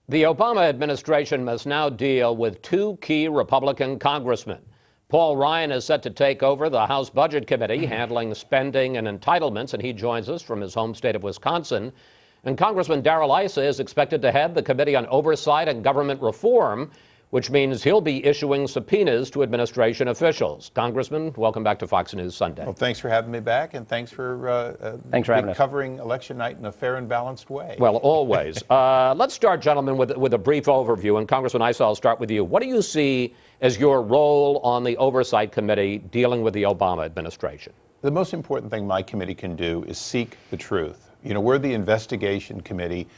The Obama administration must now deal with two key Republican congressmen. Paul Ryan is set to take over the House Budget Committee, handling spending and entitlements, and he joins us from his home state of Wisconsin. And Congressman Darrell Issa is expected to head the Committee on Oversight and Government Reform, which means he'll be issuing subpoenas to administration officials. Congressman, welcome back to Fox News Sunday. Well, thanks for having me back, and thanks for having us. Covering election night in a fair and balanced way. Well, always. Let's start, gentlemen, with a brief overview. And Congressman Issa, I'll start with you. What do you see as your role on the Oversight Committee dealing with the Obama administration? The most important thing my committee can do is seek the truth. You know, we're the investigation committee,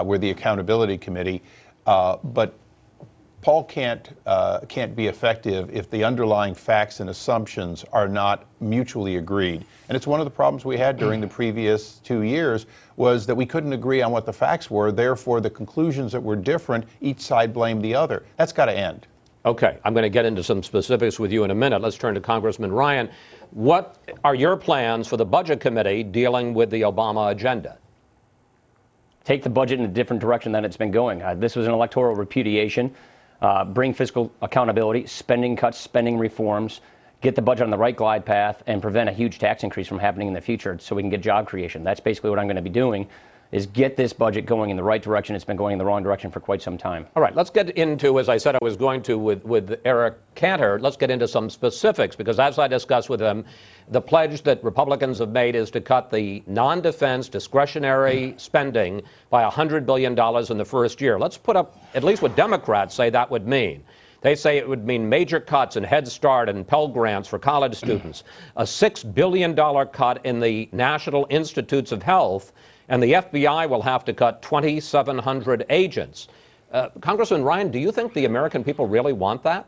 we're the accountability committee, but Paul can't be effective if the underlying facts and assumptions are not mutually agreed. And it's one of the problems we had during the previous 2 years was that we couldn't agree on what the facts were. Therefore, the conclusions that were different, each side blamed the other. That's got to end. Okay, I'm going to get into some specifics with you in a minute. Let's turn to Congressman Ryan. What are your plans for the Budget Committee dealing with the Obama agenda? Take the budget in a different direction than it's been going. This was an electoral repudiation. Bring fiscal accountability, spending cuts, spending reforms, get the budget on the right glide path, and prevent a huge tax increase from happening in the future so we can get job creation. That's basically what I'm going to be doing, is get this budget going in the right direction. It's been going in the wrong direction for quite some time. All right, let's get into, as I said I was going to with Eric Cantor, let's get into some specifics, because as I discussed with him, the pledge that Republicans have made is to cut the non-defense discretionary spending by $100 billion in the first year. Let's put up at least what Democrats say that would mean. They say it would mean major cuts in Head Start and Pell Grants for college students, a $6 billion cut in the National Institutes of Health, and the FBI will have to cut 2,700 agents. Congressman Ryan, do you think the American people really want that?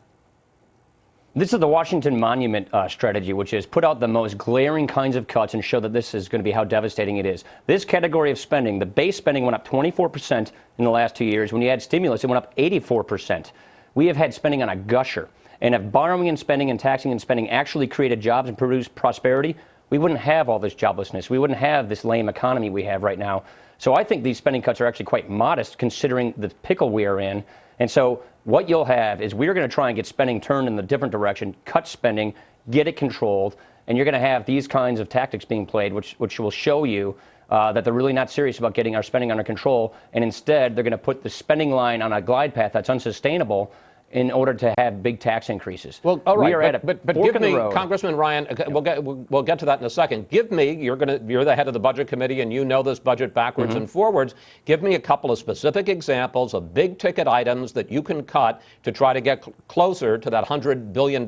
This is the Washington Monument strategy, which is put out the most glaring kinds of cuts and show that this is going to be how devastating it is. This category of spending, the base spending went up 24% in the last 2 years. When you add stimulus, it went up 84%. We have had spending on a gusher. And if borrowing and spending and taxing and spending actually created jobs and produced prosperity, we wouldn't have all this joblessness. We wouldn't have this lame economy we have right now. So I think these spending cuts are actually quite modest considering the pickle we are in. And so what you'll have is we're going to try and get spending turned in the different direction, cut spending, get it controlled, and you're going to have these kinds of tactics being played, which will show you that they're really not serious about getting our spending under control, and instead they're going to put the spending line on a glide path that's unsustainable in order to have big tax increases. Well, all right, we are at a but fork give in the me, road. Congressman Ryan, we'll get to that in a second. Give me, you're the head of the Budget Committee and you know this budget backwards and forwards. Give me a couple of specific examples of big ticket items that you can cut to try to get closer to that $100 billion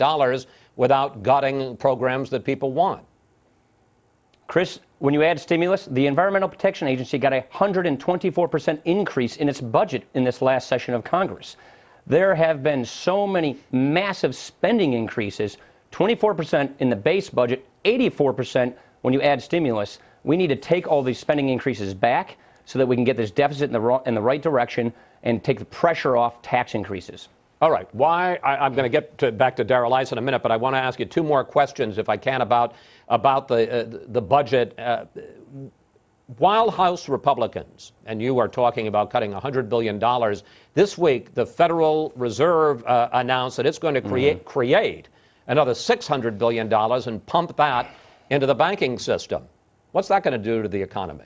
without gutting programs that people want. Chris, when you add stimulus, the Environmental Protection Agency got a 124% increase in its budget in this last session of Congress. There have been so many massive spending increases, 24% in the base budget, 84% when you add stimulus. We need to take all these spending increases back so that we can get this deficit in the right direction and take the pressure off tax increases. All right. I'm going to get back to Darrell Issa in a minute, but I want to ask you two more questions, if I can, about the budget. While House Republicans and you are talking about cutting $100 billion, this week the Federal Reserve announced that it's going to create another $600 billion and pump that into the banking system. What's that going to do to the economy?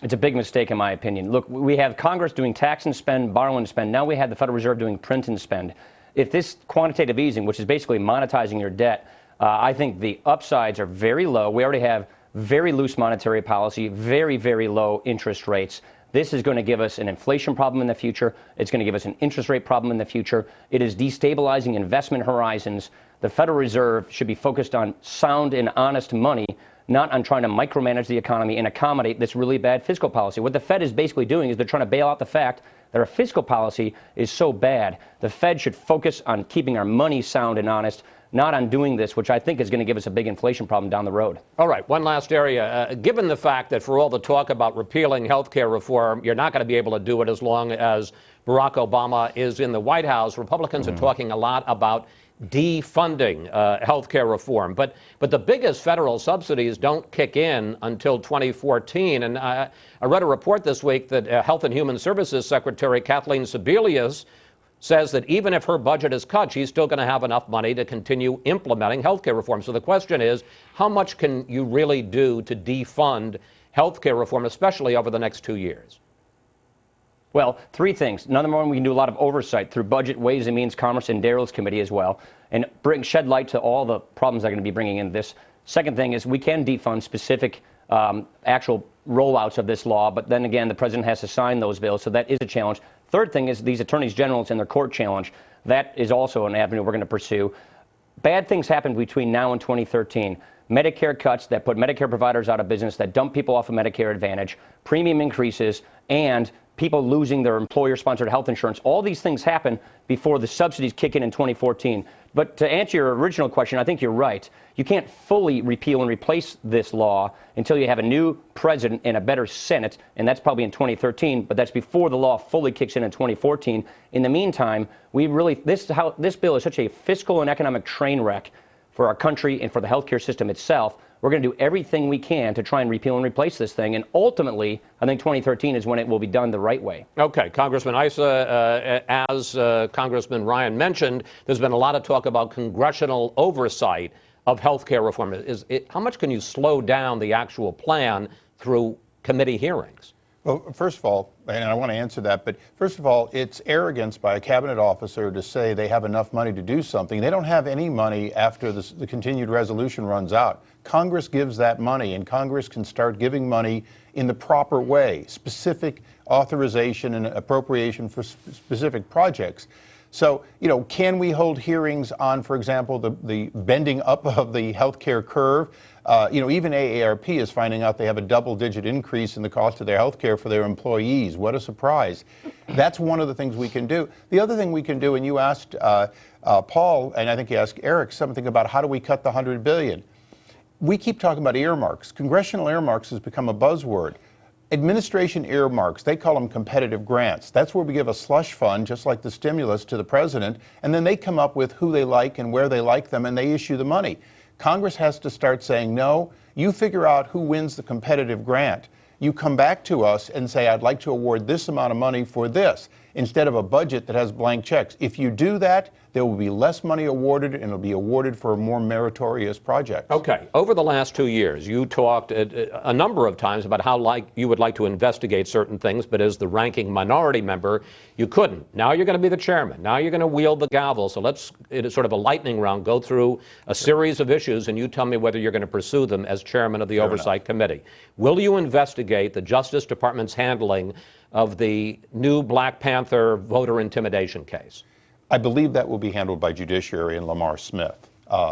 It's a big mistake, in my opinion. Look, we have Congress doing tax and spend, borrow and spend. Now we have the Federal Reserve doing print and spend. If this quantitative easing, which is basically monetizing your debt, I think the upsides are very low. We already have very loose monetary policy, very, very low interest rates. This is going to give us an inflation problem in the future. It's going to give us an interest rate problem in the future. It is destabilizing investment horizons. The Federal Reserve should be focused on sound and honest money, not on trying to micromanage the economy and accommodate this really bad fiscal policy. What the Fed is basically doing is they're trying to bail out the fact that our fiscal policy is so bad. The Fed should focus on keeping our money sound and honest, not on doing this, which I think is going to give us a big inflation problem down the road. All right, one last area. Given the fact that for all the talk about repealing health care reform, you're not going to be able to do it as long as Barack Obama is in the White House, Republicans are talking a lot about defunding health care reform. But the biggest federal subsidies don't kick in until 2014. And I read a report this week that Health and Human Services Secretary Kathleen Sebelius says that even if her budget is cut, she's still going to have enough money to continue implementing health care reform. So the question is, how much can you really do to defund health care reform, especially over the next 2 years? Well, three things. Number one, we can do a lot of oversight through Budget, Ways and Means, Commerce, and Darrell's committee as well, and shed light to all the problems they're going to be bringing in this. Second thing is we can defund specific actual rollouts of this law, but then again, the president has to sign those bills, so that is a challenge. Third thing is these attorneys generals and their court challenge. That is also an avenue we're going to pursue. Bad things happen between now and 2013. Medicare cuts that put Medicare providers out of business, that dump people off of Medicare Advantage, premium increases, and people losing their employer-sponsored health insurance. All these things happen before the subsidies kick in 2014. But to answer your original question, I think you're right. You can't fully repeal and replace this law until you have a new president and a better Senate, and that's probably in 2013, but that's before the law fully kicks in 2014. In the meantime, this bill is such a fiscal and economic train wreck for our country and for the healthcare system itself. We're going to do everything we can to try and repeal and replace this thing. And ultimately, I think 2013 is when it will be done the right way. Okay, Congressman Issa, as Congressman Ryan mentioned, there's been a lot of talk about congressional oversight of health care reform. How much can you slow down the actual plan through committee hearings? Well, first of all, and I want to answer that, but first of all, it's arrogance by a cabinet officer to say they have enough money to do something. They don't have any money after the continued resolution runs out. Congress gives that money, and Congress can start giving money in the proper way, specific authorization and appropriation for specific projects. So, can we hold hearings on, for example, the bending up of the healthcare curve? Even AARP is finding out they have a double-digit increase in the cost of their health care for their employees. What a surprise. That's one of the things we can do. The other thing we can do, and you asked Paul, and I think you asked Eric, something about how do we cut the $100 billion. We keep talking about earmarks. Congressional earmarks has become a buzzword. Administration earmarks, they call them competitive grants. That's where we give a slush fund, just like the stimulus, to the president, and then they come up with who they like and where they like them, and they issue the money. Congress has to start saying, no, you figure out who wins the competitive grant. You come back to us and say, I'd like to award this amount of money for this, instead of a budget that has blank checks. If you do that, there will be less money awarded, and it'll be awarded for a more meritorious project. Okay. Over the last 2 years, you talked a number of times about how you would like to investigate certain things, but as the ranking minority member, you couldn't. Now you're going to be the chairman. Now you're going to wield the gavel. So let's, it is sort of a lightning round, go through a series of issues, and you tell me whether you're going to pursue them as chairman of the Oversight Committee. Will you investigate the Justice Department's handling of the new Black Panther voter intimidation case? I believe that will be handled by Judiciary and Lamar Smith.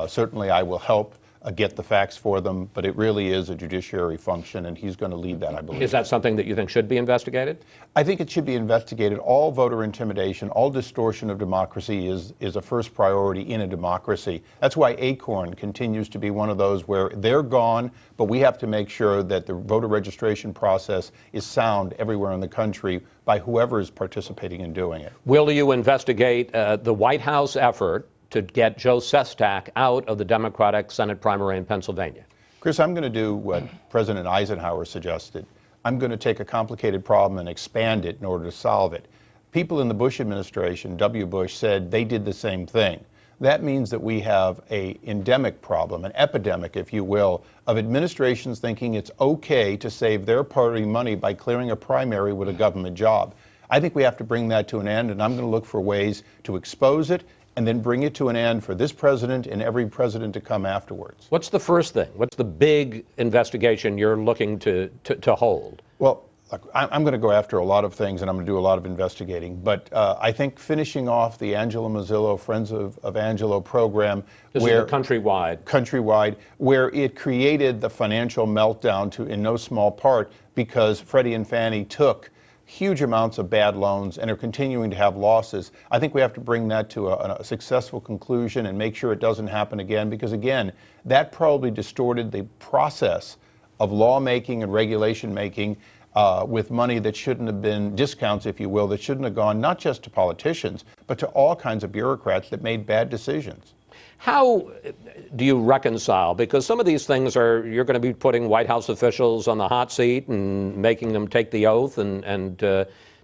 Certainly I will help get the facts for them, but it really is a judiciary function, and he's going to lead that, I believe. Is that something that you think should be investigated? I think it should be investigated. All voter intimidation, all distortion of democracy is a first priority in a democracy. That's why ACORN continues to be one of those where they're gone, but we have to make sure that the voter registration process is sound everywhere in the country by whoever is participating in doing it. Will you investigate the White House effort to get Joe Sestak out of the Democratic Senate primary in Pennsylvania? Chris, I'm going to do what President Eisenhower suggested. I'm going to take a complicated problem and expand it in order to solve it. People in the Bush administration, W. Bush, said they did the same thing. That means that we have an endemic problem, an epidemic, if you will, of administrations thinking it's okay to save their party money by clearing a primary with a government job. I think we have to bring that to an end, and I'm going to look for ways to expose it and then bring it to an end for this president and every president to come afterwards. What's the first thing? What's the big investigation you're looking to hold? Well, look, I'm going to go after a lot of things, and I'm going to do a lot of investigating. But I think finishing off the Angelo Mazzillo Friends of Angelo program, this is countrywide, where it created the financial meltdown in no small part because Freddie and Fannie took huge amounts of bad loans and are continuing to have losses. I think we have to bring that to a successful conclusion and make sure it doesn't happen again, because again, that probably distorted the process of lawmaking and regulation making with money that shouldn't have been, discounts, if you will, that shouldn't have gone not just to politicians, but to all kinds of bureaucrats that made bad decisions. How do you reconcile? Because some of these things you're going to be putting White House officials on the hot seat and making them take the oath and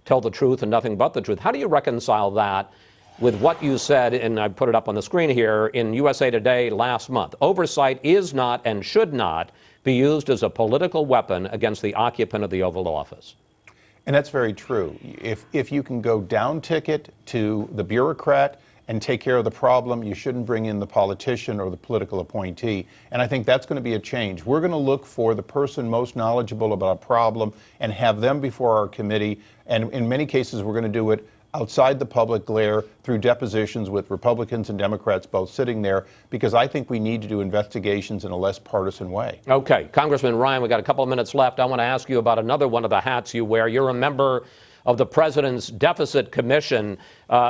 tell the truth and nothing but the truth. How do you reconcile that with what you said, and I put it up on the screen here, in USA Today last month? Oversight is not and should not be used as a political weapon against the occupant of the Oval Office. And that's very true. If you can go down ticket to the bureaucrat and take care of the problem, you shouldn't bring in the politician or the political appointee. And I think that's going to be a change. We're going to look for the person most knowledgeable about a problem and have them before our committee. And in many cases, we're going to do it outside the public glare through depositions with Republicans and Democrats both sitting there, because I think we need to do investigations in a less partisan way. Okay, Congressman Ryan, we got a couple of minutes left. I want to ask you about another one of the hats you wear. You're a member of the President's Deficit Commission,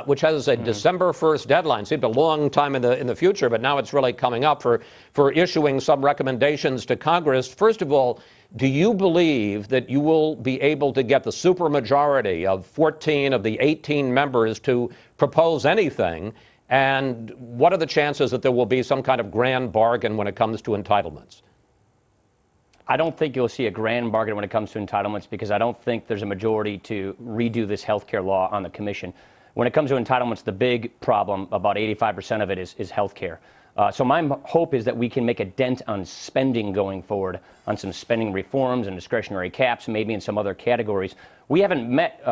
which has a December 1st deadline. Seemed a long time in the future, but now it's really coming up for issuing some recommendations to Congress. First of all, do you believe that you will be able to get the supermajority of 14 of the 18 members to propose anything? And what are the chances that there will be some kind of grand bargain when it comes to entitlements? I don't think you'll see a grand bargain when it comes to entitlements, because I don't think there's a majority to redo this health care law on the commission. When it comes to entitlements, the big problem, about 85% of it, is health care. So my hope is that we can make a dent on spending going forward, on some spending reforms and discretionary caps, maybe in some other categories. We haven't met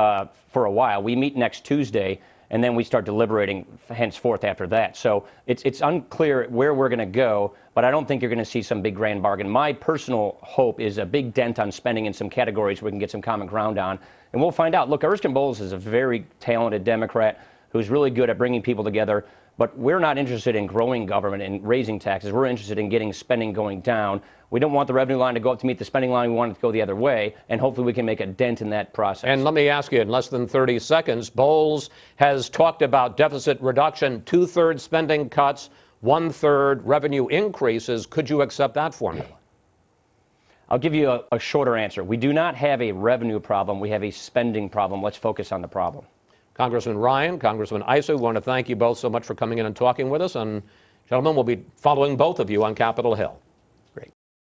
for a while. We meet next Tuesday, and then we start deliberating henceforth after that. So it's unclear where we're going to go, but I don't think you're going to see some big grand bargain. My personal hope is a big dent on spending in some categories where we can get some common ground on, and we'll find out. Look, Erskine Bowles is a very talented Democrat who's really good at bringing people together, but we're not interested in growing government and raising taxes. We're interested in getting spending going down. We don't want the revenue line to go up to meet the spending line. We want it to go the other way, and hopefully we can make a dent in that process. And let me ask you, in less than 30 seconds, Bowles has talked about deficit reduction, 2/3 spending cuts, 1/3 revenue increases. Could you accept that formula? I'll give you a shorter answer. We do not have a revenue problem. We have a spending problem. Let's focus on the problem. Congressman Ryan, Congressman Issa, we want to thank you both so much for coming in and talking with us. And gentlemen, we'll be following both of you on Capitol Hill.